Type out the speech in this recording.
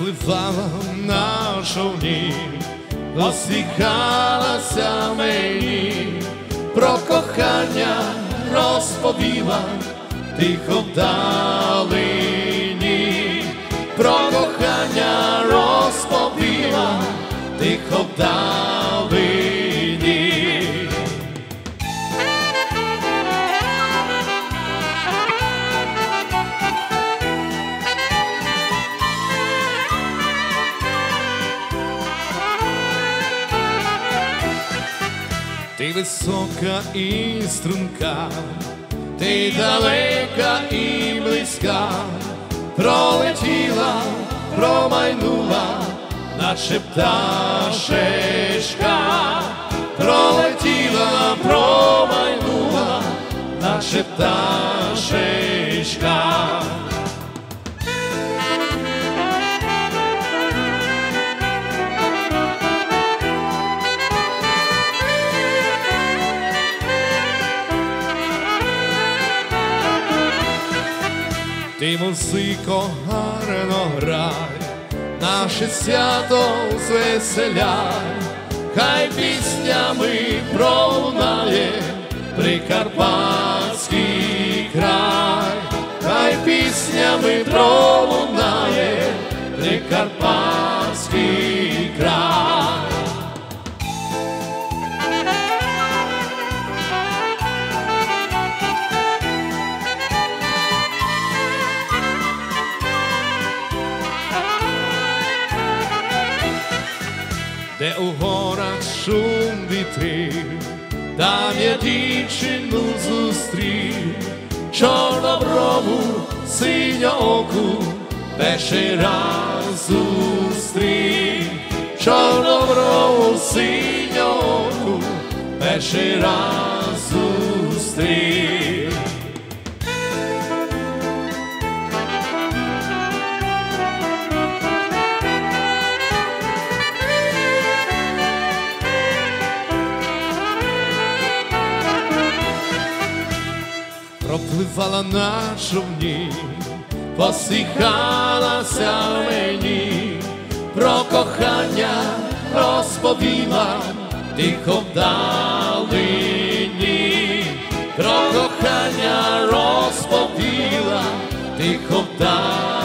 Пропливала на човні, посміхалася мені, про кохання розповіла тихо вдалині, про кохання розповіла тихо вдалині. Ти висока і струнка, ти далека і близька, пролетіла, промайнула, наче пташечка, пролетіла, промайнула, наче пташечка. Ти, музико, гарно грай, наше свято звеселяй, хай піснями пролунає Прикарпатський край, хай піснями пролунає Прикарпатський край. Де у горах шум вітрів, там я дівчину зустрів, чорноброву, синьооку, перший раз зустрів, чорноброву, синьооку, перший раз зустрів. Пропливала на човні, посміхалася мені, про кохання розповіла тихо вдалині, про кохання розповіла тихо вдалині.